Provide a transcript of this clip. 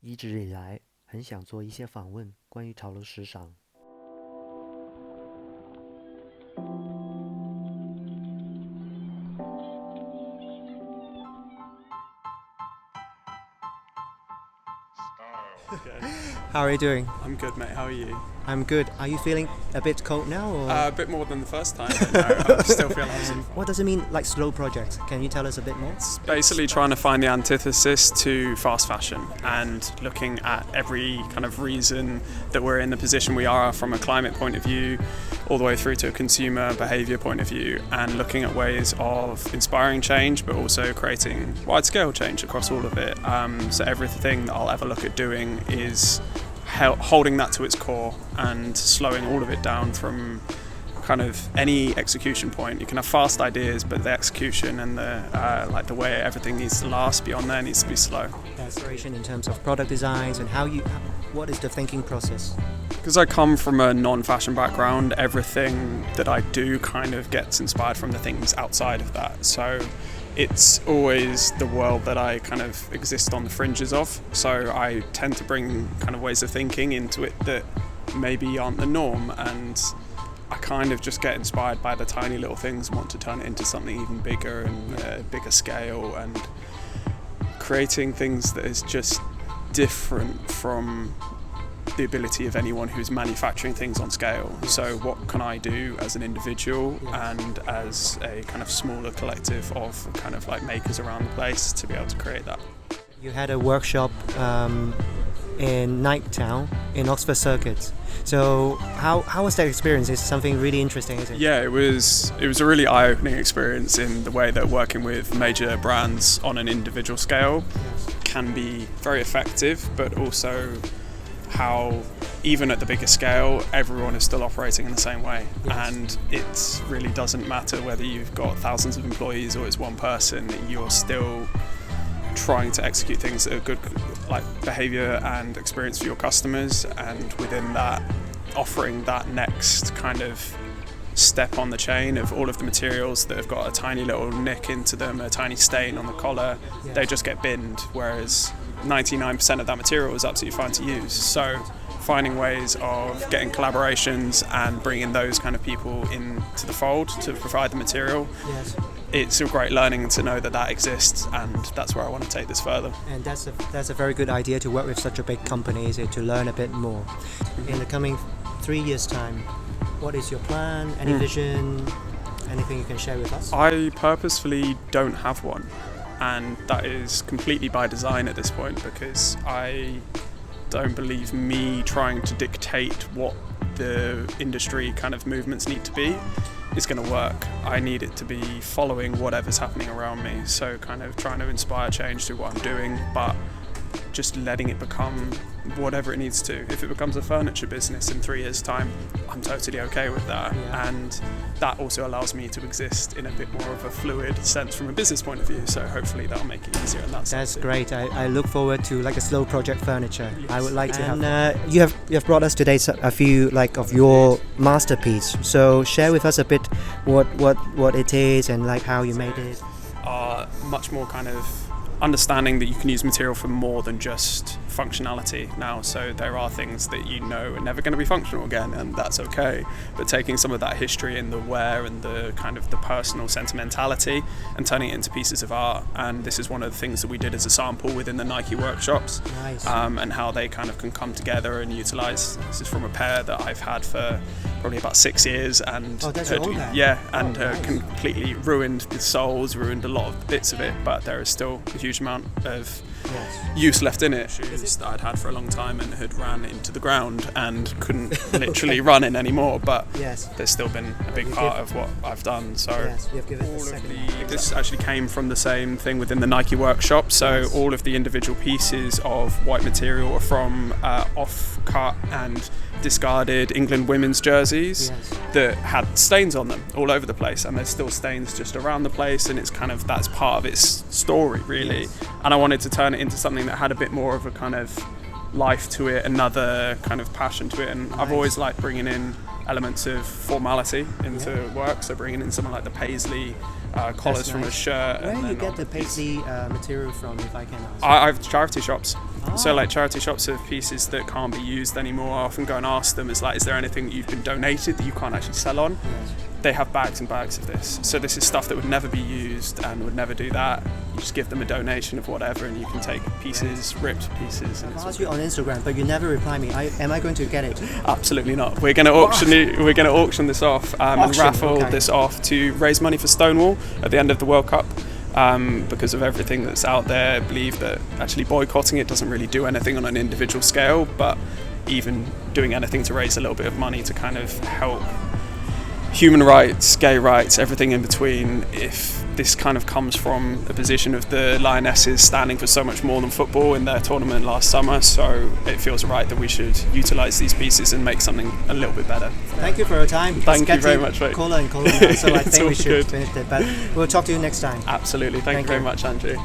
一直以来很想做一些访问，关于潮流时尚。How are you doing? I'm good, mate. How are you? I'm good. Are you feeling a bit cold now? Or? A bit more than the first time, but no, I still feel absolutely fine. What does it mean, like slow projects? Can you tell us a bit more? It's basically trying to find the antithesis to fast fashion and looking at every kind of reason that we're in the position we are from a climate point of view, all the way through to a consumer behaviour point of view, and looking at ways of inspiring change but also creating wide-scale change across all of it. So everything that I'll ever look at doing is holding that to its core and slowing all of it down from kind of any execution point. You can have fast ideas, but the execution and the way everything needs to last beyond there needs to be slow. Inspiration in terms of product designs and what is the thinking process? Because I come from a non-fashion background, everything that I do kind of gets inspired from the things outside of that. So it's always the world that I kind of exist on the fringes of. So I tend to bring kind of ways of thinking into it that maybe aren't the norm, and I kind of just get inspired by the tiny little things and want to turn it into something even bigger and a bigger scale, and creating things that is just different from the ability of anyone who's manufacturing things on scale. So what can I do as an individual and as a kind of smaller collective of kind of like makers around the place to be able to create that? You had a workshop in Nighttown in Oxford Circuit. So how was that experience? It's something really interesting, isn't it? Yeah, it was a really eye-opening experience in the way that working with major brands on an individual scale can be very effective, but also how even at the bigger scale everyone is still operating in the same way. And it really doesn't matter whether you've got thousands of employees or it's one person, you're still trying to execute things that are good, like behaviour and experience for your customers, and within that offering that next kind of step on the chain of all of the materials that have got a tiny little nick into them, a tiny stain on the collar, they just get binned, whereas 99% of that material is absolutely fine to use. So finding ways of getting collaborations and bringing those kind of people into the fold to provide the material, it's a great learning to know that that exists, and that's where I want to take this further. And that's a very good idea to work with such a big company, is it, to learn a bit more. In the coming 3 years' time, what is your plan? Any vision? Anything you can share with us? I purposefully don't have one, and that is completely by design at this point, because I don't believe me trying to dictate what the industry kind of movements need to be is going to work. I need it to be following whatever's happening around me, so kind of trying to inspire change through what I'm doing, but just letting it become whatever it needs to. If it becomes a furniture business in 3 years' time, I'm totally okay with that. And that also allows me to exist in a bit more of a fluid sense from a business point of view, so hopefully that'll make it easier in that sense. That's great. I look forward to like a slow project furniture. I would like to have. You have brought us today a few like of your masterpiece. So share with us a bit what it is and like how you made it. Much more kind of understanding that you can use material for more than just functionality now. So there are things that you know are never going to be functional again, and that's okay. But taking some of that history and the wear and the kind of the personal sentimentality and turning it into pieces of art. And this is one of the things that we did as a sample within the Nike workshops. Nice. And how they kind of can come together and utilize. This is from a pair that I've had for probably about 6 years, and completely ruined the soles, ruined a lot of bits of it, but there is still a huge amount of use left in it. Shoes that I'd had for a long time and had ran into the ground and couldn't literally run in anymore, but there's still been a big part of what I've done. So this actually came from the same thing within the Nike workshop. So all of the individual pieces of white material are from off-cut and discarded England women's jerseys that had stains on them all over the place, and there's still stains just around the place, and it's kind of, that's part of its story really. And I wanted to turn it into something that had a bit more of a kind of life to it, another kind of passion to it, and I've always liked bringing in elements of formality into work, so bringing in something like the paisley collars from a shirt. Where do you get the paisley material from, if I can ask? I have charity shops. So like charity shops have pieces that can't be used anymore. I often go and ask them, is there anything that you've been donated that you can't actually sell on? They have bags and bags of this. So this is stuff that would never be used and would never do that. You just give them a donation of whatever and you can take pieces, ripped pieces. And I asked you on Instagram, but you never reply me. Am I going to get it? Absolutely not. We're going to auction it. We're going to auction this off and raffle this off to raise money for Stonewall at the end of the World Cup. Because of everything that's out there, I believe that actually boycotting it doesn't really do anything on an individual scale, but even doing anything to raise a little bit of money to kind of help human rights, gay rights, everything in between, if this kind of comes from a position of the Lionesses standing for so much more than football in their tournament last summer, so it feels right that we should utilise these pieces and make something a little bit better. Thank you for your time. Thank you very much, mate. Cooler and cooler now, so I think we should good. finish it, but we'll talk to you next time. Absolutely. Thank you very much, Andrew.